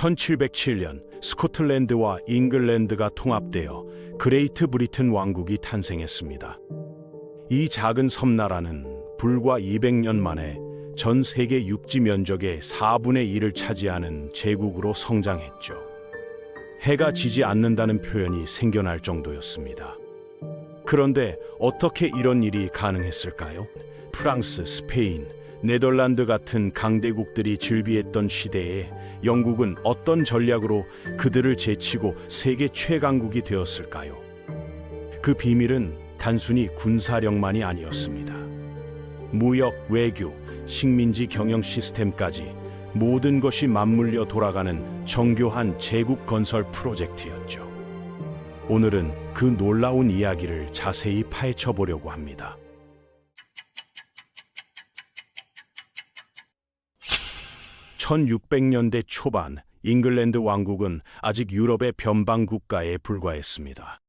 1707년 스코틀랜드와 잉글랜드가 통합되어 그레이트 브리튼 왕국이 탄생했습니다. 이 작은 섬나라는 불과 200년 만에 전 세계 육지 면적의 4분의 1을 차지하는 제국으로 성장했죠. 해가 지지 않는다는 표현이 생겨날 정도였습니다. 그런데 어떻게 이런 일이 가능했을까요? 프랑스, 스페인, 네덜란드 같은 강대국들이 즐비했던 시대에 영국은 어떤 전략으로 그들을 제치고 세계 최강국이 되었을까요? 그 비밀은 단순히 군사력만이 아니었습니다. 무역, 외교, 식민지 경영 시스템까지 모든 것이 맞물려 돌아가는 정교한 제국 건설 프로젝트였죠. 오늘은 그 놀라운 이야기를 자세히 파헤쳐 보려고 합니다. 1600년대 초반 잉글랜드 왕국은 아직 유럽의 변방 국가에 불과했습니다.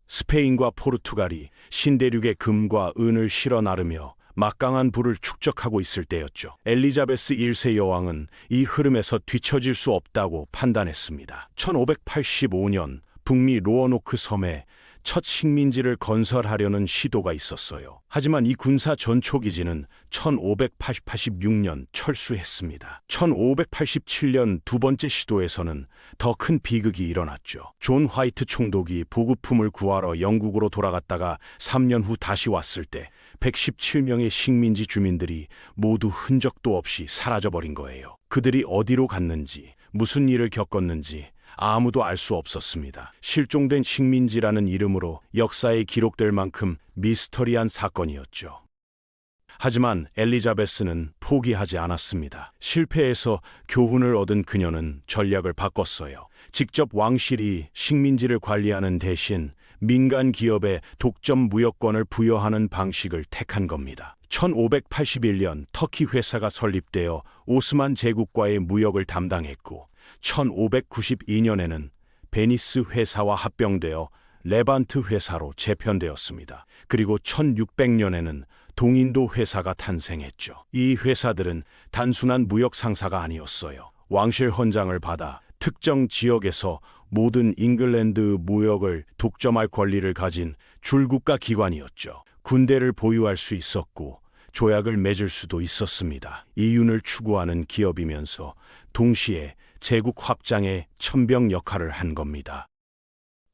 스페인과 포르투갈이 신대륙의 금과 은을 실어 나르며 막강한 부를 축적하고 있을 때였죠. 엘리자베스 1세 여왕은 이 흐름에서 뒤처질 수 없다고 판단했습니다. 1585년 북미 로어노크 섬에 첫 식민지를 건설하려는 시도가 있었어요. 하지만 이 군사 전초기지는 1586년 철수했습니다. 1587년 두 번째 시도에서는 더 큰 비극이 일어났죠. 존 화이트 총독이 보급품을 구하러 영국으로 돌아갔다가 3년 후 다시 왔을 때 117명의 식민지 주민들이 모두 흔적도 없이 사라져버린 거예요. 그들이 어디로 갔는지, 무슨 일을 겪었는지 아무도 알 수 없었습니다. 실종된 식민지라는 이름으로 역사에 기록될 만큼 미스터리한 사건이었죠. 하지만 엘리자베스는 포기하지 않았습니다. 실패에서 교훈을 얻은 그녀는 전략을 바꿨어요. 직접 왕실이 식민지를 관리하는 대신 민간 기업에 독점 무역권을 부여하는 방식을 택한 겁니다. 1581년 터키 회사가 설립되어 오스만 제국과의 무역을 담당했고 1592년에는 베니스 회사와 합병되어 레반트 회사로 재편되었습니다. 그리고 1600년에는 동인도 회사가 탄생했죠. 이 회사들은 단순한 무역 상사가 아니었어요. 왕실 헌장을 받아 특정 지역에서 모든 잉글랜드 무역을 독점할 권리를 가진 줄국가 기관이었죠. 군대를 보유할 수 있었고 조약을 맺을 수도 있었습니다. 이윤을 추구하는 기업이면서 동시에 제국 확장의 천병 역할을 한 겁니다.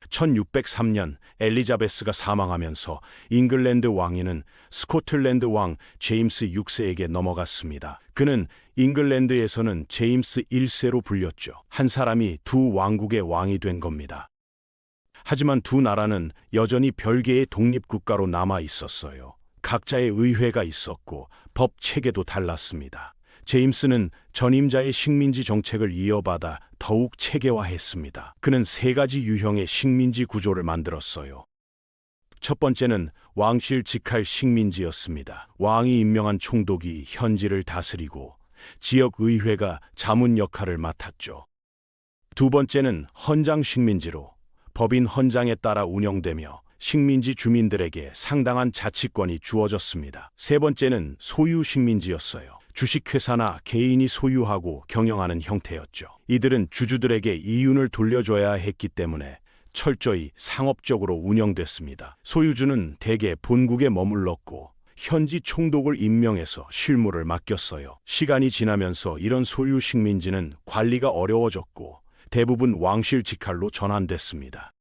1603년 엘리자베스가 사망하면서 잉글랜드 왕위는 스코틀랜드 왕 제임스 6세에게 넘어갔습니다. 그는 잉글랜드에서는 제임스 1세로 불렸죠. 한 사람이 두 왕국의 왕이 된 겁니다. 하지만 두 나라는 여전히 별개의 독립국가로 남아 있었어요. 각자의 의회가 있었고 법 체계도 달랐습니다. 제임스는 전임자의 식민지 정책을 이어받아 더욱 체계화했습니다. 그는 세 가지 유형의 식민지 구조를 만들었어요. 첫 번째는 왕실 직할 식민지였습니다. 왕이 임명한 총독이 현지를 다스리고 지역 의회가 자문 역할을 맡았죠. 두 번째는 헌장 식민지로 법인 헌장에 따라 운영되며 식민지 주민들에게 상당한 자치권이 주어졌습니다. 세 번째는 소유 식민지였어요. 주식회사나 개인이 소유하고 경영하는 형태였죠. 이들은 주주들에게 이윤을 돌려줘야 했기 때문에 철저히 상업적으로 운영됐습니다. 소유주는 대개 본국에 머물렀고 현지 총독을 임명해서 실무를 맡겼어요. 시간이 지나면서 이런 소유 식민지는 관리가 어려워졌고 대부분 왕실 직할로 전환됐습니다.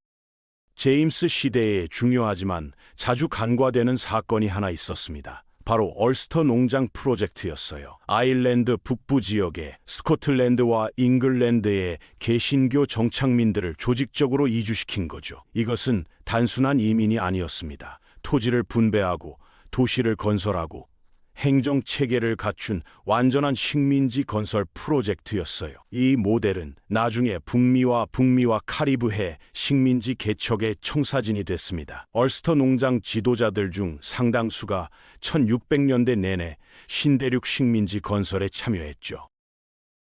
제임스 시대에 중요하지만 자주 간과되는 사건이 하나 있었습니다. 바로 얼스터 농장 프로젝트였어요. 아일랜드 북부 지역에 스코틀랜드와 잉글랜드의 개신교 정착민들을 조직적으로 이주시킨 거죠. 이것은 단순한 이민이 아니었습니다. 토지를 분배하고 도시를 건설하고 행정 체계를 갖춘 완전한 식민지 건설 프로젝트였어요. 이 모델은 나중에 북미와 카리브해 식민지 개척의 청사진이 됐습니다. 얼스터 농장 지도자들 중 상당수가 1600년대 내내 신대륙 식민지 건설에 참여했죠.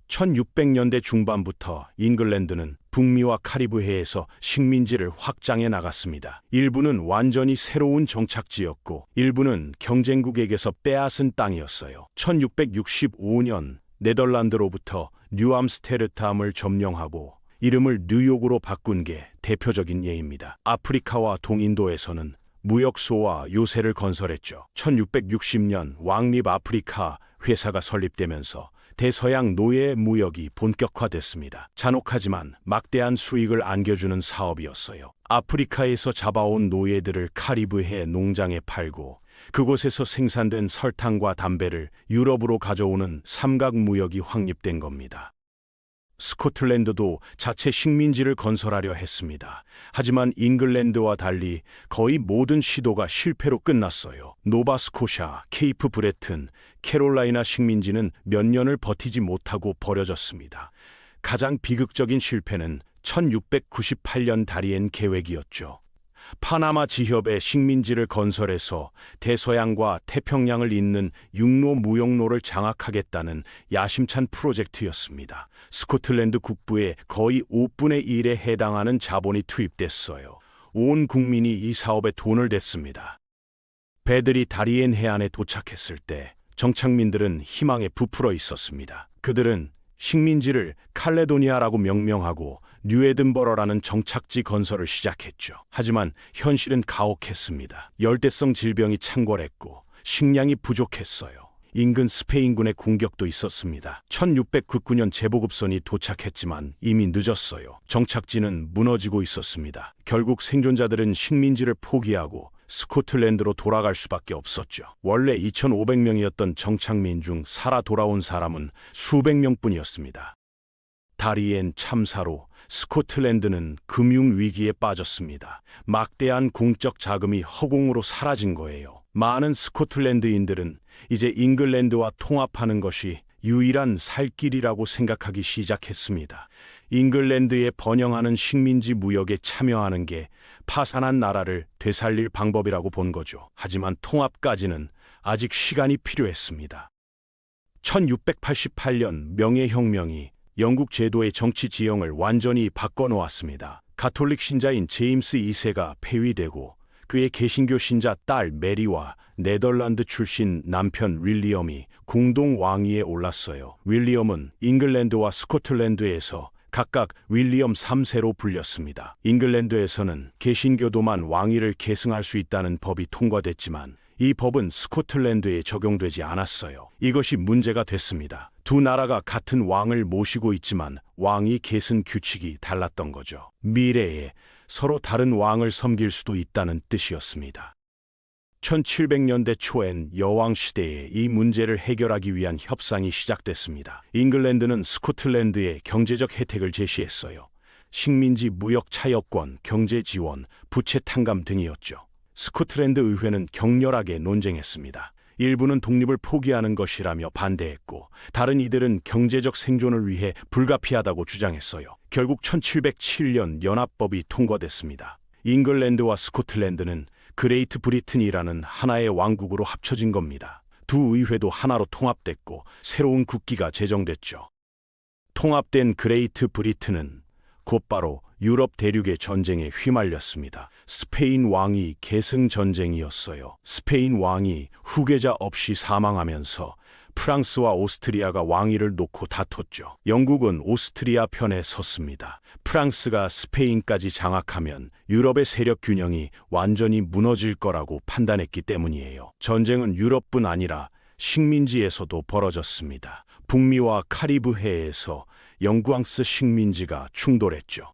1600년대 중반부터 잉글랜드는 북미와 카리브해에서 식민지를 확장해 나갔습니다. 일부는 완전히 새로운 정착지였고 일부는 경쟁국에게서 빼앗은 땅이었어요. 1665년 네덜란드로부터 뉴암스테르담을 점령하고 이름을 뉴욕으로 바꾼 게 대표적인 예입니다. 아프리카와 동인도에서는 무역소와 요새를 건설했죠. 1660년 왕립 아프리카 회사가 설립되면서 대서양 노예 무역이 본격화됐습니다. 잔혹하지만 막대한 수익을 안겨주는 사업이었어요. 아프리카에서 잡아온 노예들을 카리브해 농장에 팔고 그곳에서 생산된 설탕과 담배를 유럽으로 가져오는 삼각 무역이 확립된 겁니다. 스코틀랜드도 자체 식민지를 건설하려 했습니다. 하지만 잉글랜드와 달리 거의 모든 시도가 실패로 끝났어요. 노바스코샤, 케이프 브레튼, 캐롤라이나 식민지는 몇 년을 버티지 못하고 버려졌습니다. 가장 비극적인 실패는 1698년 다리엔 계획이었죠. 파나마 지협에 식민지를 건설해서 대서양과 태평양을 잇는 육로 무역로를 장악하겠다는 야심찬 프로젝트였습니다. 스코틀랜드 국부의 거의 5분의 1에 해당하는 자본이 투입됐어요. 온 국민이 이 사업에 돈을 댔습니다. 배들이 다리엔 해안에 도착했을 때 정착민들은 희망에 부풀어 있었습니다. 그들은 식민지를 칼레도니아라고 명명하고 뉴에든버러라는 정착지 건설을 시작했죠. 하지만 현실은 가혹했습니다. 열대성 질병이 창궐했고 식량이 부족했어요. 인근 스페인군의 공격도 있었습니다. 1699년 제보급선이 도착했지만 이미 늦었어요. 정착지는 무너지고 있었습니다. 결국 생존자들은 식민지를 포기하고 스코틀랜드로 돌아갈 수밖에 없었죠. 원래 2,500명이었던 정착민 중 살아 돌아온 사람은 수백 명뿐이었습니다. 다리엔 참사로 스코틀랜드는 금융위기에 빠졌습니다. 막대한 공적 자금이 허공으로 사라진 거예요. 많은 스코틀랜드인들은 이제 잉글랜드와 통합하는 것이 유일한 살 길이라고 생각하기 시작했습니다. 잉글랜드에 번영하는 식민지 무역에 참여하는 게 파산한 나라를 되살릴 방법이라고 본 거죠. 하지만 통합까지는 아직 시간이 필요했습니다. 1688년 명예혁명이 영국 제도의 정치 지형을 완전히 바꿔놓았습니다. 가톨릭 신자인 제임스 2세가 폐위되고 그의 개신교 신자 딸 메리와 네덜란드 출신 남편 윌리엄이 공동 왕위에 올랐어요. 윌리엄은 잉글랜드와 스코틀랜드에서 각각 윌리엄 3세로 불렸습니다. 잉글랜드에서는 개신교도만 왕위를 계승할 수 있다는 법이 통과됐지만 이 법은 스코틀랜드에 적용되지 않았어요. 이것이 문제가 됐습니다. 두 나라가 같은 왕을 모시고 있지만 왕위 계승 규칙이 달랐던 거죠. 미래에 서로 다른 왕을 섬길 수도 있다는 뜻이었습니다. 1700년대 초엔 여왕 시대에 이 문제를 해결하기 위한 협상이 시작됐습니다. 잉글랜드는 스코틀랜드에 경제적 혜택을 제시했어요. 식민지 무역 차협권, 경제 지원, 부채 탕감 등이었죠. 스코틀랜드 의회는 격렬하게 논쟁했습니다. 일부는 독립을 포기하는 것이라며 반대했고 다른 이들은 경제적 생존을 위해 불가피하다고 주장했어요. 결국 1707년 연합법이 통과됐습니다. 잉글랜드와 스코틀랜드는 그레이트 브리튼이라는 하나의 왕국으로 합쳐진 겁니다. 두 의회도 하나로 통합됐고 새로운 국기가 제정됐죠. 통합된 그레이트 브리튼은 곧바로 유럽 대륙의 전쟁에 휘말렸습니다. 스페인 왕위 계승 전쟁이었어요. 스페인 왕이 후계자 없이 사망하면서 프랑스와 오스트리아가 왕위를 놓고 다퉜죠. 영국은 오스트리아 편에 섰습니다. 프랑스가 스페인까지 장악하면 유럽의 세력 균형이 완전히 무너질 거라고 판단했기 때문이에요. 전쟁은 유럽뿐 아니라 식민지에서도 벌어졌습니다. 북미와 카리브해에서 영구앙스 식민지가 충돌했죠.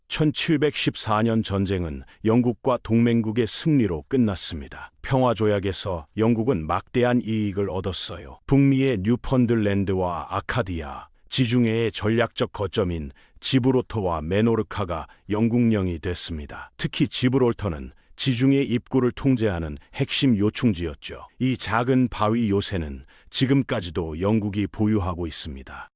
1714년 전쟁은 영국과 동맹국의 승리로 끝났습니다. 평화조약에서 영국은 막대한 이익을 얻었어요. 북미의 뉴펀들랜드와 아카디아, 지중해의 전략적 거점인 지브롤터와 메노르카가 영국령이 됐습니다. 특히 지브롤터는 지중해 입구를 통제하는 핵심 요충지였죠. 이 작은 바위 요새는 지금까지도 영국이 보유하고 있습니다.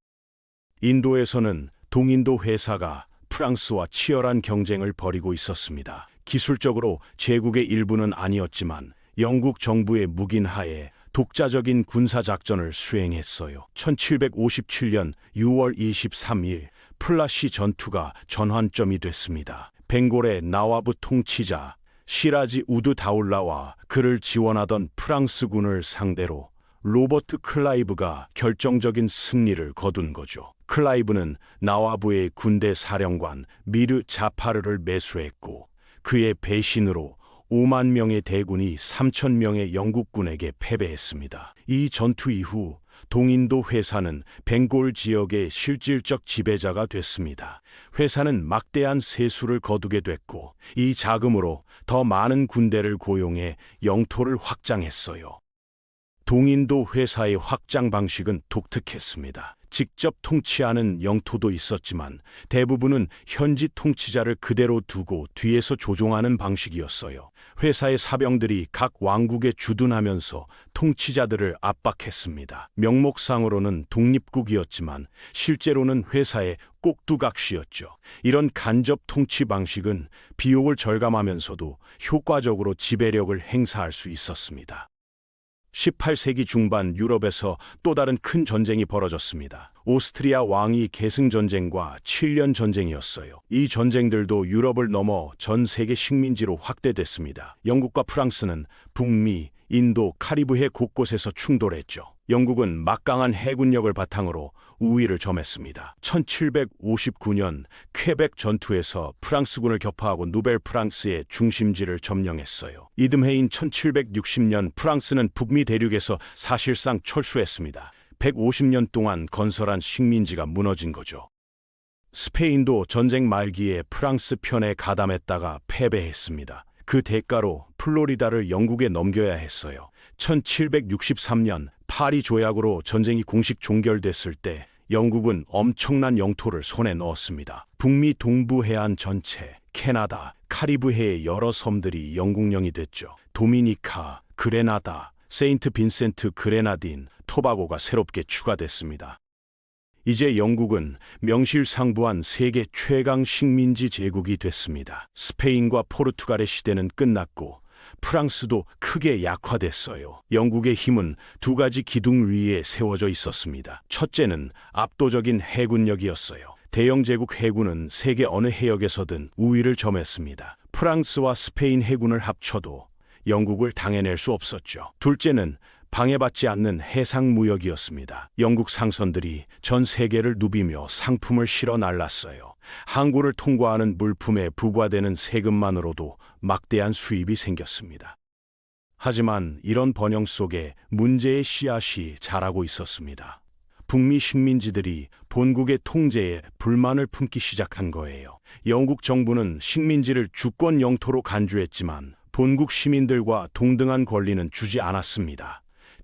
인도에서는 동인도 회사가 프랑스와 치열한 경쟁을 벌이고 있었습니다. 기술적으로 제국의 일부는 아니었지만 영국 정부의 묵인하에 독자적인 군사작전을 수행했어요. 1757년 6월 23일 플라시 전투가 전환점이 됐습니다. 벵골의 나와브 통치자 시라지 우드 다울라와 그를 지원하던 프랑스군을 상대로 로버트 클라이브가 결정적인 승리를 거둔 거죠. 클라이브는 나와부의 군대 사령관 미르 자파르를 매수했고 그의 배신으로 5만 명의 대군이 3천 명의 영국군에게 패배했습니다. 이 전투 이후 동인도 회사는 벵골 지역의 실질적 지배자가 됐습니다. 회사는 막대한 세수를 거두게 됐고 이 자금으로 더 많은 군대를 고용해 영토를 확장했어요. 동인도 회사의 확장 방식은 독특했습니다. 직접 통치하는 영토도 있었지만 대부분은 현지 통치자를 그대로 두고 뒤에서 조종하는 방식이었어요. 회사의 사병들이 각 왕국에 주둔하면서 통치자들을 압박했습니다. 명목상으로는 독립국이었지만 실제로는 회사의 꼭두각시였죠. 이런 간접 통치 방식은 비용을 절감하면서도 효과적으로 지배력을 행사할 수 있었습니다. 18세기 중반 유럽에서 또 다른 큰 전쟁이 벌어졌습니다. 오스트리아 왕위 계승 전쟁과 7년 전쟁이었어요. 이 전쟁들도 유럽을 넘어 전 세계 식민지로 확대됐습니다. 영국과 프랑스는 북미, 인도, 카리브해 곳곳에서 충돌했죠. 영국은 막강한 해군력을 바탕으로 우위를 점했습니다. 1759년 퀘벡 전투에서 프랑스군을 격파하고 누벨 프랑스의 중심지를 점령했어요. 이듬해인 1760년 프랑스는 북미 대륙에서 사실상 철수했습니다. 150년 동안 건설한 식민지가 무너진 거죠. 스페인도 전쟁 말기에 프랑스 편에 가담했다가 패배했습니다. 그 대가로 플로리다를 영국에 넘겨야 했어요. 1763년 파리 조약으로 전쟁이 공식 종결됐을 때 영국은 엄청난 영토를 손에 넣었습니다. 북미 동부 해안 전체, 캐나다, 카리브해의 여러 섬들이 영국령이 됐죠. 도미니카, 그레나다, 세인트 빈센트 그레나딘, 토바고가 새롭게 추가됐습니다. 이제 영국은 명실상부한 세계 최강 식민지 제국이 됐습니다. 스페인과 포르투갈의 시대는 끝났고 프랑스도 크게 약화됐어요. 영국의 힘은 두 가지 기둥 위에 세워져 있었습니다. 첫째는 압도적인 해군력이었어요. 대영 제국 해군은 세계 어느 해역에서든 우위를 점했습니다. 프랑스와 스페인 해군을 합쳐도 영국을 당해낼 수 없었죠. 둘째는 방해받지 않는 해상 무역이었습니다. 영국 상선들이 전 세계를 누비며 상품을 실어 날랐어요. 항구를 통과하는 물품에 부과되는 세금만으로도 막대한 수입이 생겼습니다. 하지만 이런 번영 속에 문제의 씨앗이 자라고 있었습니다. 북미 식민지들이 본국의 통제에 불만을 품기 시작한 거예요. 영국 정부는 식민지를 주권 영토로 간주했지만 본국 시민들과 동등한 권리는 주지 않았습니다.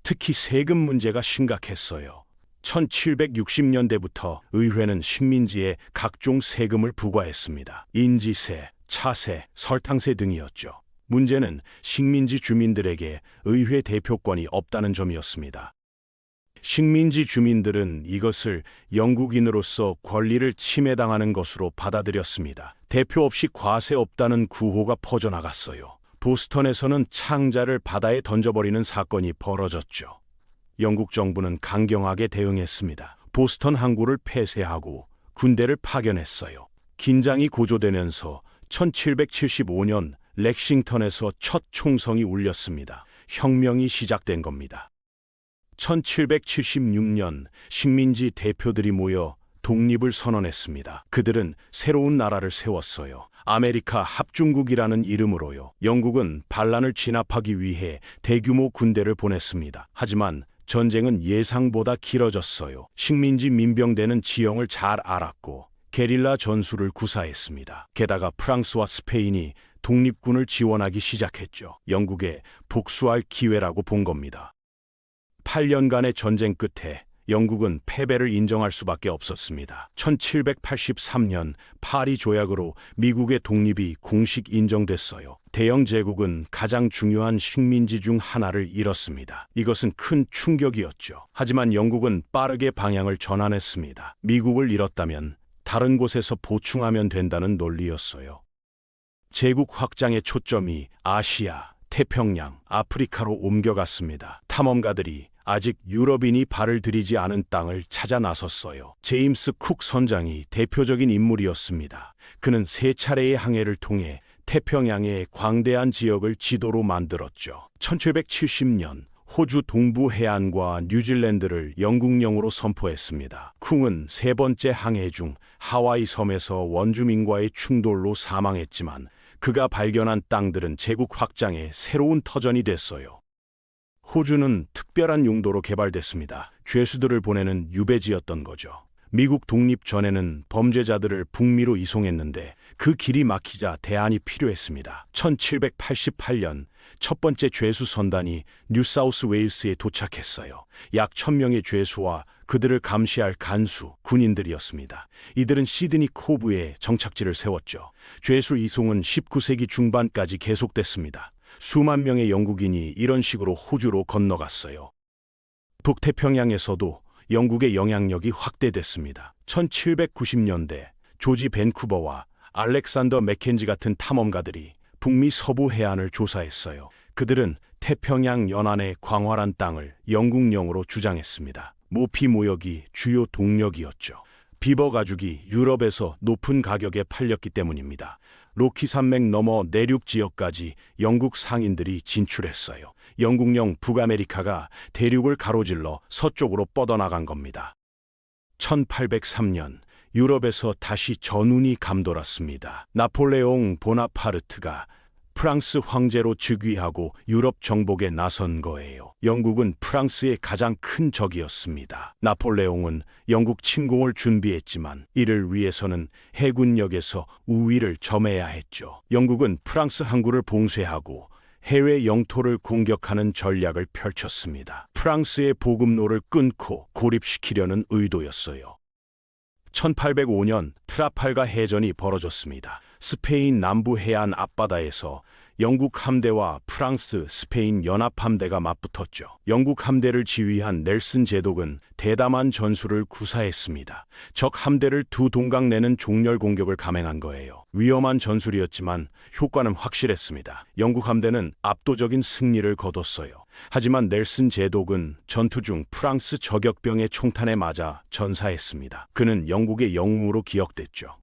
특히 세금 문제가 심각했어요. 1760년대부터 의회는 식민지에 각종 세금을 부과했습니다. 인지세, 차세, 설탕세 등이었죠. 문제는 식민지 주민들에게 의회 대표권이 없다는 점이었습니다. 식민지 주민들은 이것을 영국인으로서 권리를 침해당하는 것으로 받아들였습니다. 대표 없이 과세 없다는 구호가 퍼져나갔어요. 보스턴에서는 창자를 바다에 던져버리는 사건이 벌어졌죠. 영국 정부는 강경하게 대응했습니다. 보스턴 항구를 폐쇄하고 군대를 파견했어요. 긴장이 고조되면서 1775년 렉싱턴에서 첫 총성이 울렸습니다. 혁명이 시작된 겁니다. 1776년 식민지 대표들이 모여 독립을 선언했습니다. 그들은 새로운 나라를 세웠어요. 아메리카 합중국이라는 이름으로요. 영국은 반란을 진압하기 위해 대규모 군대를 보냈습니다. 하지만 전쟁은 예상보다 길어졌어요. 식민지 민병대는 지형을 잘 알았고 게릴라 전술을 구사했습니다. 게다가 프랑스와 스페인이 독립군을 지원하기 시작했죠. 영국에 복수할 기회라고 본 겁니다. 8년간의 전쟁 끝에 영국은 패배를 인정할 수밖에 없었습니다. 1783년 파리 조약으로 미국의 독립이 공식 인정됐어요. 대영 제국은 가장 중요한 식민지 중 하나를 잃었습니다. 이것은 큰 충격이었죠. 하지만 영국은 빠르게 방향을 전환했습니다. 미국을 잃었다면 다른 곳에서 보충하면 된다는 논리였어요. 제국 확장의 초점이 아시아, 태평양, 아프리카로 옮겨갔습니다. 탐험가들이 아직 유럽인이 발을 들이지 않은 땅을 찾아 나섰어요. 제임스 쿡 선장이 대표적인 인물이었습니다. 그는 세 차례의 항해를 통해 태평양의 광대한 지역을 지도로 만들었죠. 1770년 호주 동부 해안과 뉴질랜드를 영국령으로 선포했습니다. 쿵은 세 번째 항해 중 하와이 섬에서 원주민과의 충돌로 사망했지만 그가 발견한 땅들은 제국 확장의 새로운 터전이 됐어요. 호주는 특별한 용도로 개발됐습니다. 죄수들을 보내는 유배지였던 거죠. 미국 독립 전에는 범죄자들을 북미로 이송했는데 그 길이 막히자 대안이 필요했습니다. 1788년 첫 번째 죄수 선단이 뉴사우스 웨일스에 도착했어요. 약 1000명의 죄수와 그들을 감시할 간수, 군인들이었습니다. 이들은 시드니 코브에 정착지를 세웠죠. 죄수 이송은 19세기 중반까지 계속됐습니다. 수만 명의 영국인이 이런 식으로 호주로 건너갔어요. 북태평양에서도 영국의 영향력이 확대됐습니다. 1790년대 조지 밴쿠버와 알렉산더 맥켄지 같은 탐험가들이 북미 서부 해안을 조사했어요. 그들은 태평양 연안의 광활한 땅을 영국령으로 주장했습니다. 모피 모역이 주요 동력이었죠. 비버 가죽이 유럽에서 높은 가격에 팔렸기 때문입니다. 로키 산맥 너머 내륙 지역까지 영국 상인들이 진출했어요. 영국령 북아메리카가 대륙을 가로질러 서쪽으로 뻗어나간 겁니다. 1803년 유럽에서 다시 전운이 감돌았습니다. 나폴레옹 보나파르트가 프랑스 황제로 즉위하고 유럽 정복에 나선 거예요. 영국은 프랑스의 가장 큰 적이었습니다. 나폴레옹은 영국 침공을 준비했지만 이를 위해서는 해군력에서 우위를 점해야 했죠. 영국은 프랑스 항구를 봉쇄하고 해외 영토를 공격하는 전략을 펼쳤습니다. 프랑스의 보급로를 끊고 고립시키려는 의도였어요. 1805년 트라팔가 해전이 벌어졌습니다. 스페인 남부 해안 앞바다에서 영국 함대와 프랑스, 스페인 연합함대가 맞붙었죠. 영국 함대를 지휘한 넬슨 제독은 대담한 전술을 구사했습니다. 적 함대를 두 동강 내는 종렬 공격을 감행한 거예요. 위험한 전술이었지만 효과는 확실했습니다. 영국 함대는 압도적인 승리를 거뒀어요. 하지만 넬슨 제독은 전투 중 프랑스 저격병의 총탄에 맞아 전사했습니다. 그는 영국의 영웅으로 기억됐죠.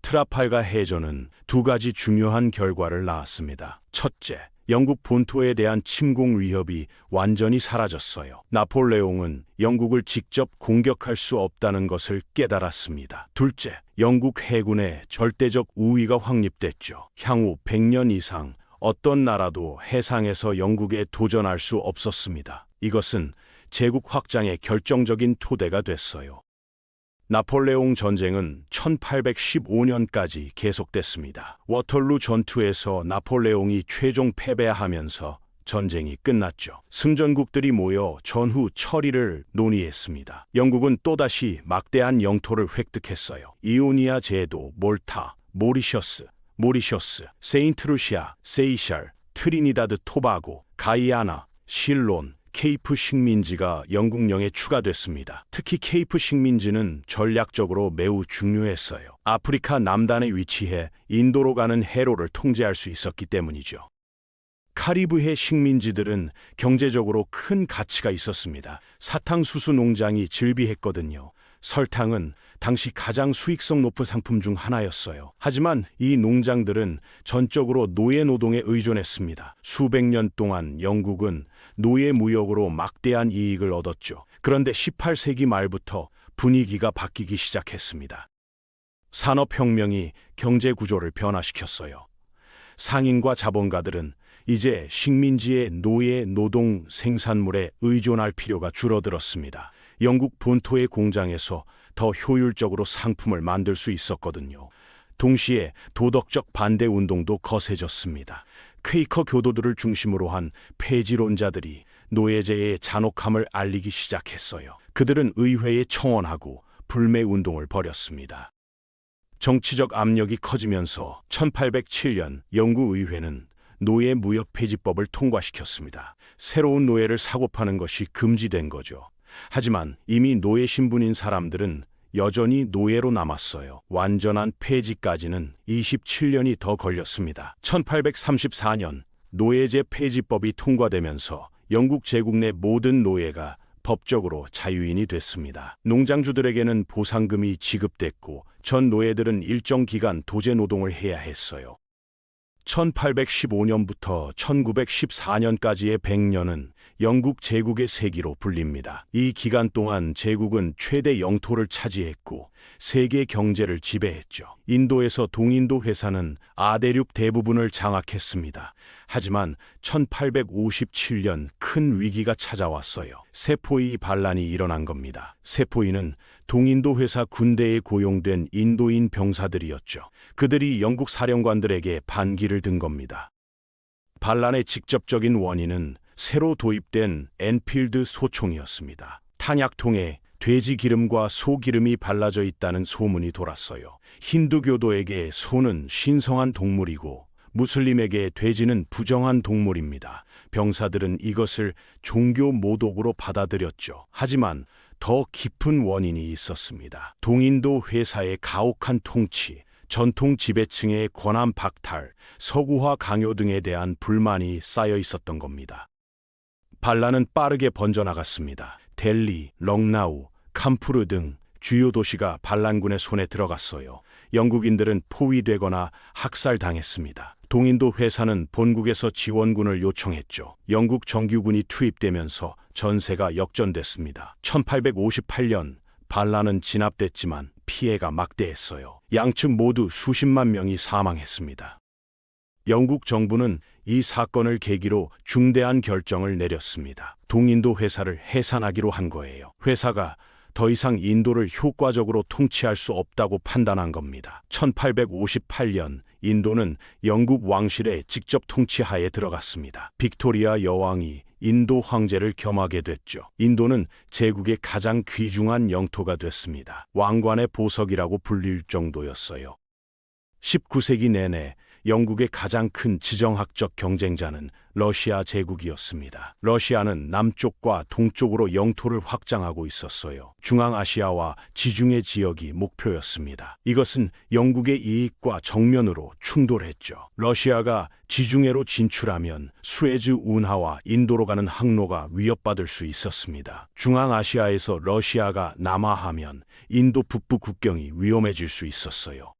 트라팔가 해전은 두 가지 중요한 결과를 낳았습니다. 첫째, 영국 본토에 대한 침공 위협이 완전히 사라졌어요. 나폴레옹은 영국을 직접 공격할 수 없다는 것을 깨달았습니다. 둘째, 영국 해군의 절대적 우위가 확립됐죠. 향후 100년 이상 어떤 나라도 해상에서 영국에 도전할 수 없었습니다. 이것은 제국 확장의 결정적인 토대가 됐어요. 나폴레옹 전쟁은 1815년까지 계속됐습니다. 워털루 전투에서 나폴레옹이 최종 패배하면서 전쟁이 끝났죠. 승전국들이 모여 전후 처리를 논의했습니다. 영국은 또다시 막대한 영토를 획득했어요. 이오니아 제도, 몰타, 모리셔스, 세인트루시아, 세이샬, 트리니다드 토바고, 가이아나, 실론, 케이프 식민지가 영국령에 추가됐습니다. 특히 케이프 식민지는 전략적으로 매우 중요했어요. 아프리카 남단에 위치해 인도로 가는 해로를 통제할 수 있었기 때문이죠. 카리브해 식민지들은 경제적으로 큰 가치가 있었습니다. 사탕수수 농장이 즐비했거든요. 설탕은 당시 가장 수익성 높은 상품 중 하나였어요. 하지만 이 농장들은 전적으로 노예 노동에 의존했습니다. 수백 년 동안 영국은 노예 무역으로 막대한 이익을 얻었죠. 그런데 18세기 말부터 분위기가 바뀌기 시작했습니다. 산업혁명이 경제 구조를 변화시켰어요. 상인과 자본가들은 이제 식민지의 노예 노동 생산물에 의존할 필요가 줄어들었습니다. 영국 본토의 공장에서 더 효율적으로 상품을 만들 수 있었거든요. 동시에 도덕적 반대 운동도 거세졌습니다. 퀘이커 교도들을 중심으로 한 폐지론자들이 노예제의 잔혹함을 알리기 시작했어요. 그들은 의회에 청원하고 불매 운동을 벌였습니다. 정치적 압력이 커지면서 1807년 영국 의회는 노예 무역 폐지법을 통과시켰습니다. 새로운 노예를 사고 파는 것이 금지된 거죠. 하지만 이미 노예 신분인 사람들은 여전히 노예로 남았어요. 완전한 폐지까지는 27년이 더 걸렸습니다. 1834년 노예제 폐지법이 통과되면서 영국 제국 내 모든 노예가 법적으로 자유인이 됐습니다. 농장주들에게는 보상금이 지급됐고 전 노예들은 일정 기간 도제 노동을 해야 했어요. 1815년부터 1914년까지의 100년은 영국 제국의 세기로 불립니다. 이 기간 동안 제국은 최대 영토를 차지했고 세계 경제를 지배했죠. 인도에서 동인도 회사는 아대륙 대부분을 장악했습니다. 하지만 1857년 큰 위기가 찾아왔어요. 세포이 반란이 일어난 겁니다. 세포이는 동인도 회사 군대에 고용된 인도인 병사들이었죠. 그들이 영국 사령관들에게 반기를 든 겁니다. 반란의 직접적인 원인은 새로 도입된 엔필드 소총이었습니다. 탄약통에 돼지 기름과 소 기름이 발라져 있다는 소문이 돌았어요. 힌두교도에게 소는 신성한 동물이고 무슬림에게 돼지는 부정한 동물입니다. 병사들은 이것을 종교 모독으로 받아들였죠. 하지만 더 깊은 원인이 있었습니다. 동인도 회사의 가혹한 통치, 전통 지배층의 권한 박탈, 서구화 강요 등에 대한 불만이 쌓여 있었던 겁니다. 반란은 빠르게 번져나갔습니다. 델리, 럭나우, 캄푸르 등 주요 도시가 반란군의 손에 들어갔어요. 영국인들은 포위되거나 학살당했습니다. 동인도 회사는 본국에서 지원군을 요청했죠. 영국 정규군이 투입되면서 전세가 역전됐습니다. 1858년 반란은 진압됐지만 피해가 막대했어요. 양측 모두 수십만 명이 사망했습니다. 영국 정부는 이 사건을 계기로 중대한 결정을 내렸습니다. 동인도 회사를 해산하기로 한 거예요. 회사가 더 이상 인도를 효과적으로 통치할 수 없다고 판단한 겁니다. 1858년 인도는 영국 왕실의 직접 통치하에 들어갔습니다. 빅토리아 여왕이 인도 황제를 겸하게 됐죠. 인도는 제국의 가장 귀중한 영토가 됐습니다. 왕관의 보석이라고 불릴 정도였어요. 19세기 내내 영국의 가장 큰 지정학적 경쟁자는 러시아 제국이었습니다. 러시아는 남쪽과 동쪽으로 영토를 확장하고 있었어요. 중앙아시아와 지중해 지역이 목표였습니다. 이것은 영국의 이익과 정면으로 충돌했죠. 러시아가 지중해로 진출하면 수에즈 운하와 인도로 가는 항로가 위협받을 수 있었습니다. 중앙아시아에서 러시아가 남하하면 인도 북부 국경이 위험해질 수 있었어요.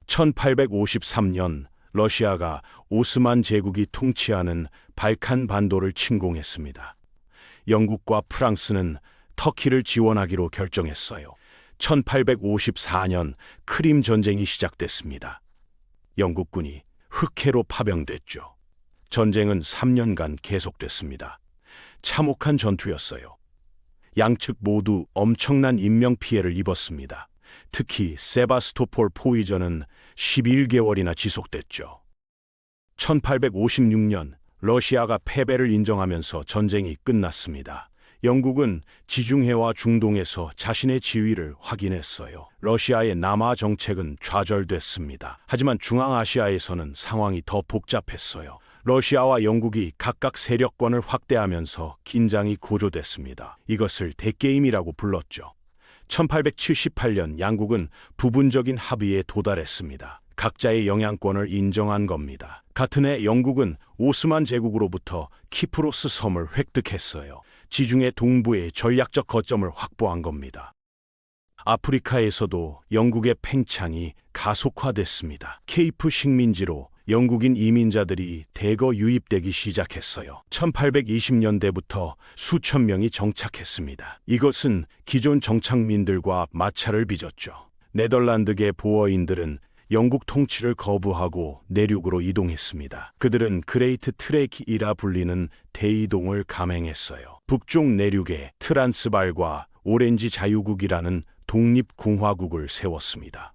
1853년 러시아가 오스만 제국이 통치하는 발칸 반도를 침공했습니다. 영국과 프랑스는 터키를 지원하기로 결정했어요. 1854년 크림 전쟁이 시작됐습니다. 영국군이 흑해로 파병됐죠. 전쟁은 3년간 계속됐습니다. 참혹한 전투였어요. 양측 모두 엄청난 인명피해를 입었습니다. 특히 세바스토폴 포위전은 11개월이나 지속됐죠. 1856년 러시아가 패배를 인정하면서 전쟁이 끝났습니다. 영국은 지중해와 중동에서 자신의 지위를 확인했어요. 러시아의 남하 정책은 좌절됐습니다. 하지만 중앙아시아에서는 상황이 더 복잡했어요. 러시아와 영국이 각각 세력권을 확대하면서 긴장이 고조됐습니다. 이것을 대게임이라고 불렀죠. 1878년 양국은 부분적인 합의에 도달했습니다. 각자의 영향권을 인정한 겁니다. 같은 해 영국은 오스만 제국으로부터 키프로스 섬을 획득했어요. 지중해 동부의 전략적 거점을 확보한 겁니다. 아프리카에서도 영국의 팽창이 가속화됐습니다. 케이프 식민지로 영국인 이민자들이 대거 유입되기 시작했어요. 1820년대부터 수천 명이 정착했습니다. 이것은 기존 정착민들과 마찰을 빚었죠. 네덜란드계 보어인들은 영국 통치를 거부하고 내륙으로 이동했습니다. 그들은 그레이트 트레이키이라 불리는 대이동을 감행했어요. 북쪽 내륙에 트란스발과 오렌지 자유국이라는 독립공화국을 세웠습니다.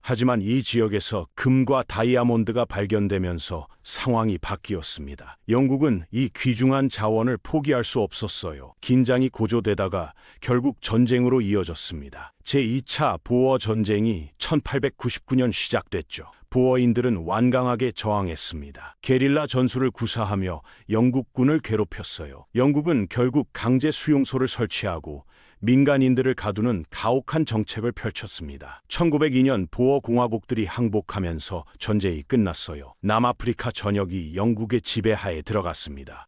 하지만 이 지역에서 금과 다이아몬드가 발견되면서 상황이 바뀌었습니다. 영국은 이 귀중한 자원을 포기할 수 없었어요. 긴장이 고조되다가 결국 전쟁으로 이어졌습니다. 제2차 보어 전쟁이 1899년 시작됐죠. 보어인들은 완강하게 저항했습니다. 게릴라 전술을 구사하며 영국군을 괴롭혔어요. 영국은 결국 강제 수용소를 설치하고 민간인들을 가두는 가혹한 정책을 펼쳤습니다. 1902년 보어 공화국들이 항복하면서 전쟁이 끝났어요. 남아프리카 전역이 영국의 지배하에 들어갔습니다.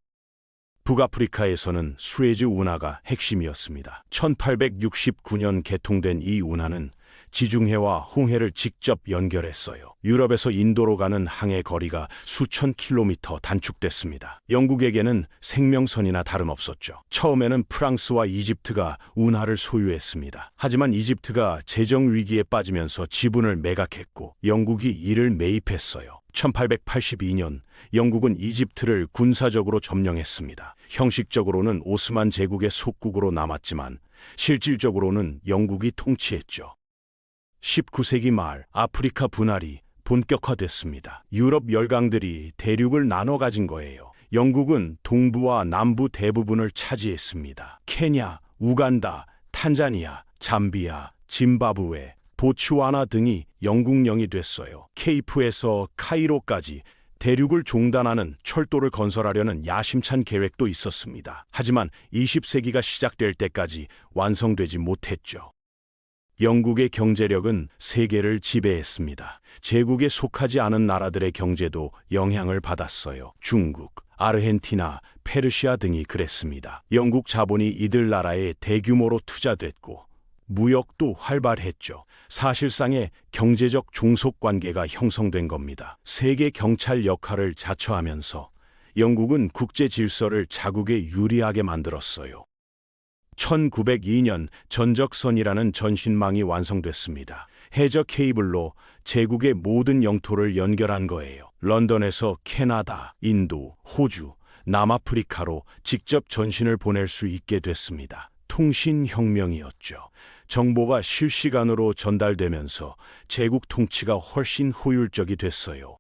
북아프리카에서는 수에즈 운하가 핵심이었습니다. 1869년 개통된 이 운하는 지중해와 홍해를 직접 연결했어요. 유럽에서 인도로 가는 항해 거리가 수천 킬로미터 단축됐습니다. 영국에게는 생명선이나 다름없었죠. 처음에는 프랑스와 이집트가 운하를 소유했습니다. 하지만 이집트가 재정 위기에 빠지면서 지분을 매각했고 영국이 이를 매입했어요. 1882년 영국은 이집트를 군사적으로 점령했습니다. 형식적으로는 오스만 제국의 속국으로 남았지만 실질적으로는 영국이 통치했죠. 19세기 말 아프리카 분할이 본격화됐습니다. 유럽 열강들이 대륙을 나눠 가진 거예요. 영국은 동부와 남부 대부분을 차지했습니다. 케냐, 우간다, 탄자니아, 잠비아, 짐바브웨, 보츠와나 등이 영국령이 됐어요. 케이프에서 카이로까지 대륙을 종단하는 철도를 건설하려는 야심찬 계획도 있었습니다. 하지만 20세기가 시작될 때까지 완성되지 못했죠. 영국의 경제력은 세계를 지배했습니다. 제국에 속하지 않은 나라들의 경제도 영향을 받았어요. 중국, 아르헨티나, 페르시아 등이 그랬습니다. 영국 자본이 이들 나라에 대규모로 투자됐고 무역도 활발했죠. 사실상의 경제적 종속관계가 형성된 겁니다. 세계 경찰 역할을 자처하면서 영국은 국제 질서를 자국에 유리하게 만들었어요. 1902년 전적선이라는 전신망이 완성됐습니다. 해저 케이블로 제국의 모든 영토를 연결한 거예요. 런던에서 캐나다, 인도, 호주, 남아프리카로 직접 전신을 보낼 수 있게 됐습니다. 통신혁명이었죠. 정보가 실시간으로 전달되면서 제국 통치가 훨씬 효율적이 됐어요.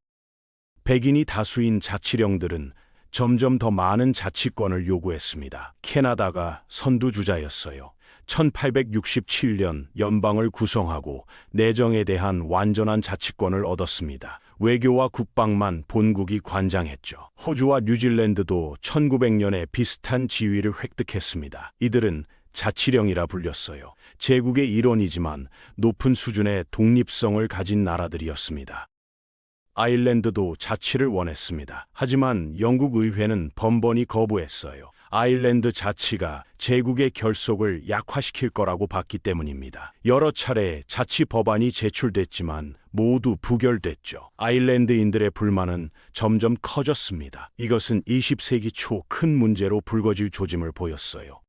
백인이 다수인 자치령들은 점점 더 많은 자치권을 요구했습니다. 캐나다가 선두주자였어요. 1867년 연방을 구성하고 내정에 대한 완전한 자치권을 얻었습니다. 외교와 국방만 본국이 관장했죠. 호주와 뉴질랜드도 1900년에 비슷한 지위를 획득했습니다. 이들은 자치령이라 불렸어요. 제국의 일원이지만 높은 수준의 독립성을 가진 나라들이었습니다. 아일랜드도 자치를 원했습니다. 하지만 영국 의회는 번번이 거부했어요. 아일랜드 자치가 제국의 결속을 약화시킬 거라고 봤기 때문입니다. 여러 차례 자치 법안이 제출됐지만 모두 부결됐죠. 아일랜드인들의 불만은 점점 커졌습니다. 이것은 20세기 초 큰 문제로 불거질 조짐을 보였어요.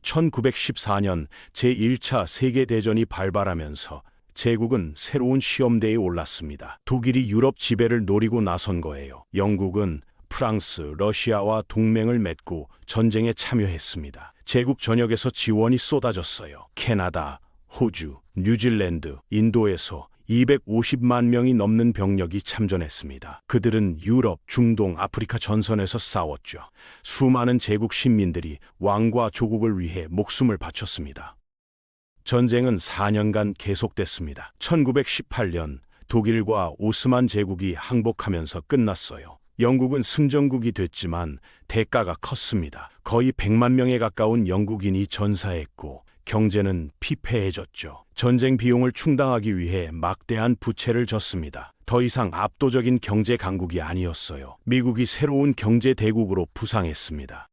1914년 제1차 세계대전이 발발하면서 제국은 새로운 시험대에 올랐습니다. 독일이 유럽 지배를 노리고 나선 거예요. 영국은 프랑스, 러시아와 동맹을 맺고 전쟁에 참여했습니다. 제국 전역에서 지원이 쏟아졌어요. 캐나다, 호주, 뉴질랜드, 인도에서 250만 명이 넘는 병력이 참전했습니다. 그들은 유럽, 중동, 아프리카 전선에서 싸웠죠. 수많은 제국 신민들이 왕과 조국을 위해 목숨을 바쳤습니다. 전쟁은 4년간 계속됐습니다. 1918년 독일과 오스만 제국이 항복하면서 끝났어요. 영국은 승전국이 됐지만 대가가 컸습니다. 거의 100만 명에 가까운 영국인이 전사했고 경제는 피폐해졌죠. 전쟁 비용을 충당하기 위해 막대한 부채를 졌습니다. 더 이상 압도적인 경제 강국이 아니었어요. 미국이 새로운 경제 대국으로 부상했습니다.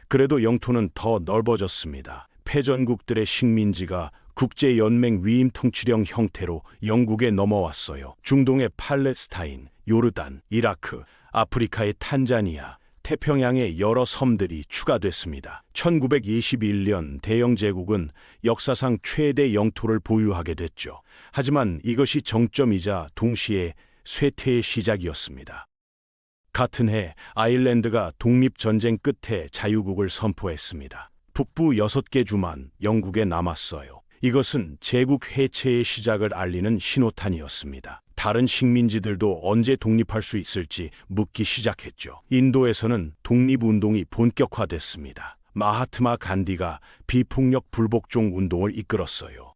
그래도 영토는 더 넓어졌습니다. 패전국들의 식민지가 국제연맹 위임 통치령 형태로 영국에 넘어왔어요. 중동의 팔레스타인, 요르단, 이라크, 아프리카의 탄자니아, 태평양의 여러 섬들이 추가됐습니다. 1921년 대영 제국은 역사상 최대 영토를 보유하게 됐죠. 하지만 이것이 정점이자 동시에 쇠퇴의 시작이었습니다. 같은 해 아일랜드가 독립전쟁 끝에 자유국을 선포했습니다. 북부 6개 주만 영국에 남았어요. 이것은 제국 해체의 시작을 알리는 신호탄이었습니다. 다른 식민지들도 언제 독립할 수 있을지 묻기 시작했죠. 인도에서는 독립운동이 본격화됐습니다. 마하트마 간디가 비폭력 불복종 운동을 이끌었어요.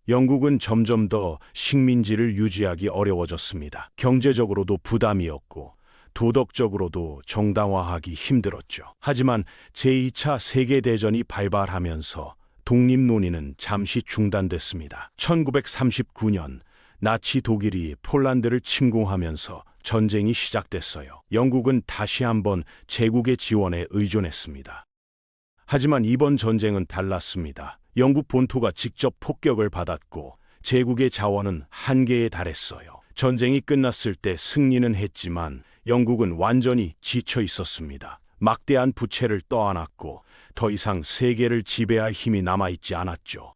영국은 점점 더 식민지를 유지하기 어려워졌습니다. 경제적으로도 부담이었고 도덕적으로도 정당화하기 힘들었죠. 하지만 제2차 세계대전이 발발하면서 독립 논의는 잠시 중단됐습니다. 1939년 나치 독일이 폴란드를 침공하면서 전쟁이 시작됐어요. 영국은 다시 한번 제국의 지원에 의존했습니다. 하지만 이번 전쟁은 달랐습니다. 영국 본토가 직접 폭격을 받았고 제국의 자원은 한계에 달했어요. 전쟁이 끝났을 때 승리는 했지만 영국은 완전히 지쳐 있었습니다. 막대한 부채를 떠안았고 더 이상 세계를 지배할 힘이 남아있지 않았죠.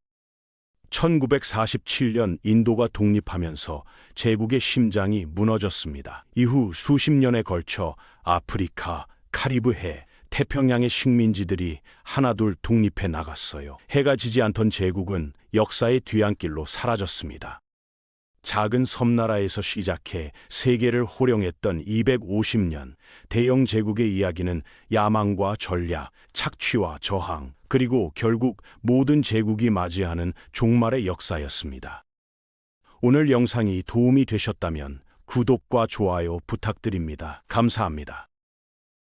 1947년 인도가 독립하면서 제국의 심장이 무너졌습니다. 이후 수십 년에 걸쳐 아프리카, 카리브해, 태평양의 식민지들이 하나둘 독립해 나갔어요. 해가 지지 않던 제국은 역사의 뒤안길로 사라졌습니다. 작은 섬나라에서 시작해 세계를 호령했던 250년, 대영 제국의 이야기는 야망과 전략, 착취와 저항, 그리고 결국 모든 제국이 맞이하는 종말의 역사였습니다. 오늘 영상이 도움이 되셨다면 구독과 좋아요 부탁드립니다. 감사합니다.